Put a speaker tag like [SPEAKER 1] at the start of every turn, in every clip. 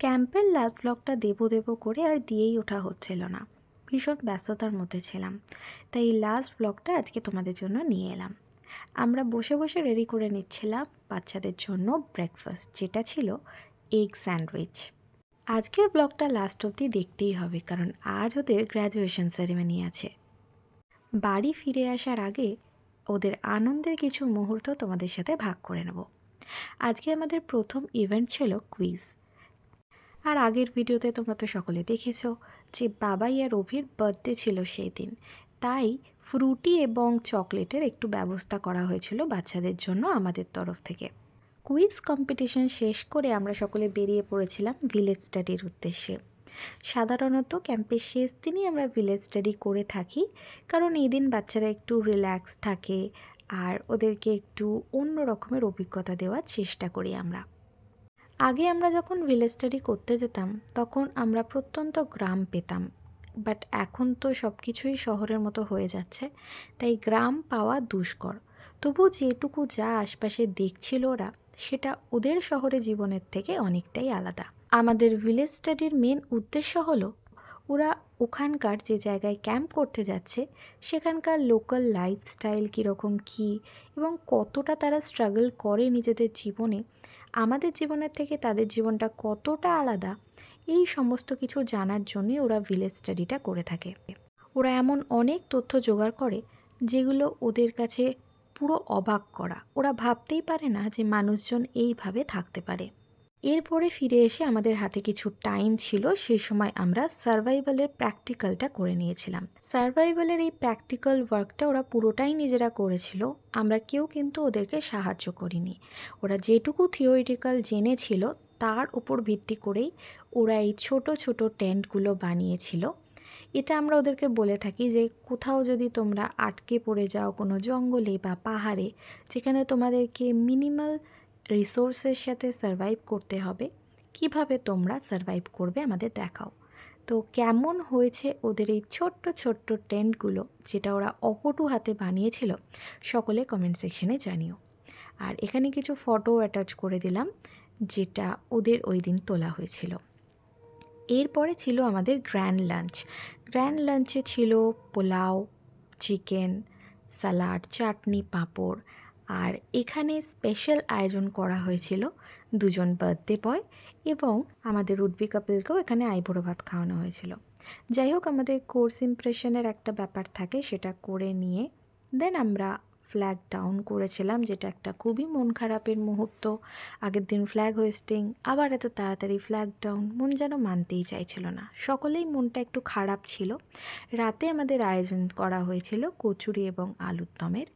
[SPEAKER 1] ক্যাম্পের লাস্ট ব্লগটা দেবো করে আর দিয়েই ওঠা হচ্ছিল না, ভীষণ ব্যস্ততার মধ্যে ছিলাম। তাই লাস্ট ব্লগটা আজকে তোমাদের জন্য নিয়ে এলাম। আমরা বসে বসে রেডি করে নিচ্ছিলাম বাচ্চাদের জন্য ব্রেকফাস্ট, যেটা ছিল এগ স্যান্ডউইচ। আজকের ব্লগটা লাস্ট অবধি দেখতেই হবে, কারণ আজ ওদের গ্র্যাজুয়েশন সেরেমনি আছে। বাড়ি ফিরে আসার আগে ওদের আনন্দের কিছু মুহূর্ত তোমাদের সাথে ভাগ করে নেব। আজকে আমাদের প্রথম ইভেন্ট ছিল কুইজ। আর আগের ভিডিওতে তোমরা তো সকলে দেখেছো যে বাবাই আর অভির বার্থডে ছিল সেই দিন, তাই ফ্রুটি এবং চকলেটের একটু ব্যবস্থা করা হয়েছিল বাচ্চাদের জন্য আমাদের তরফ থেকে। কুইজ কম্পিটিশন শেষ করে আমরা সকলে বেরিয়ে পড়েছিলাম ভিলেজ স্টাডির উদ্দেশ্যে। সাধারণত ক্যাম্পের শেষ দিনই আমরা ভিলেজ স্টাডি করে থাকি, কারণ এই দিন বাচ্চারা একটু রিল্যাক্স থাকে আর ওদেরকে একটু অন্য রকমের অভিজ্ঞতা দেওয়ার চেষ্টা করি আমরা। আগে আমরা যখন ভিলেজ স্টাডি করতে যেতাম তখন আমরা প্রত্যন্ত গ্রাম পেতাম, বাট এখন তো সব কিছুই শহরের মতো হয়ে যাচ্ছে, তাই গ্রাম পাওয়া দুষ্কর। তবু যেটুকু যা আশপাশে দেখছিল ওরা, সেটা ওদের শহরে জীবনের থেকে অনেকটাই আলাদা। আমাদের ভিলেজ স্টাডির মেন উদ্দেশ্য হলো ওরা ওখানকার যে জায়গায় ক্যাম্প করতে যাচ্ছে সেখানকার লোকাল লাইফস্টাইল কীরকম কী এবং কতটা তারা স্ট্রাগল করে নিজেদের জীবনে, আমাদের জীবনের থেকে তাদের জীবনটা কতটা আলাদা, এই সমস্ত কিছু জানার জন্যই ওরা ভিলেজ স্টাডিটা করে থাকে। ওরা এমন অনেক তথ্য জোগাড় করে যেগুলো ওদের কাছে পুরো অবাক করা। ওরা ভাবতেই পারে না যে মানুষজন এইভাবে থাকতে পারে। এরপরে ফিরে এসে আমাদের হাতে কিছু টাইম ছিল, সেই সময় আমরা সার্ভাইভালের প্র্যাকটিক্যালটা করে নিয়েছিলাম। সার্ভাইভালের এই প্র্যাকটিক্যাল ওয়ার্কটা ওরা পুরোটাই নিজেরা করেছিল, আমরা কেউ কিন্তু ওদেরকে সাহায্য করিনি। ওরা যেটুকু থিওরিটিক্যাল জেনেছিল তার উপর ভিত্তি করেই ওরা এই ছোট ছোট টেন্টগুলো বানিয়েছিল। এটা আমরা ওদেরকে বলে থাকি যে কোথাও যদি তোমরা আটকে পড়ে যাও কোনো জঙ্গলে বা পাহাড়ে, যেখানে তোমাদেরকে মিনিমাল রিসোর্সের সাথে সারভাইভ করতে হবে, কিভাবে তোমরা সারভাইভ করবে আমাদের দেখাও। তো কেমন হয়েছে ওদের এই ছোট্ট ছোট্ট টেন্টগুলো, যেটা ওরা অপটু হাতে বানিয়েছিল, সকলে কমেন্ট সেকশনে জানিও। আর এখানে কিছু ফটো অ্যাটাচ করে দিলাম যেটা ওদের ওই দিন তোলা হয়েছিল। এরপরে ছিল আমাদের গ্র্যান্ড লাঞ্চ। গ্র্যান্ড লাঞ্চে ছিল পোলাও, চিকেন, স্যালাড, চাটনি, পাঁপড়। আর এখানে স্পেশাল আয়োজন করা হয়েছিল দুজন বার্থডে বয় এবং আমাদের উডবি কাপলকেও এখানে আইবুড়ো ভাত খাওয়ানো হয়েছিল। যাই হোক, আমাদের কোর্স ইমপ্রেশনের একটা ব্যাপার থাকে, সেটা করে নিয়ে দেন আমরা ফ্ল্যাগ ডাউন করেছিলাম, যেটা একটা খুবই মন খারাপের মুহূর্ত। আগের দিন ফ্ল্যাগ হোয়েস্টিং, আবার এত তাড়াতাড়ি ফ্ল্যাগ ডাউন, মন যেন মানতেই চাইছিল না, সকলেই মনটা একটু খারাপ ছিল। রাতে আমাদের আয়োজন করা হয়েছিল কচুরি এবং আলুর দমের।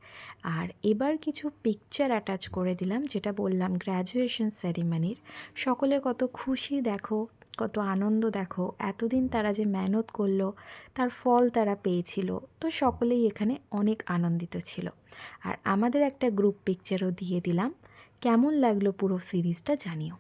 [SPEAKER 1] আর এবার কিছু পিকচার অ্যাটাচ করে দিলাম, যেটা বললাম গ্র্যাজুয়েশন সেরিমনির। সকলে কত খুশি দেখো, কত আনন্দ দেখো, এতদিন তারা যে মেহনত করলো তার ফল তারা পেয়েছিল। তো সকলেই এখানে অনেক আনন্দিত ছিল। আর আমাদের একটা গ্রুপ পিকচারও দিয়ে দিলাম। কেমন লাগলো পুরো সিরিজটা জানিও।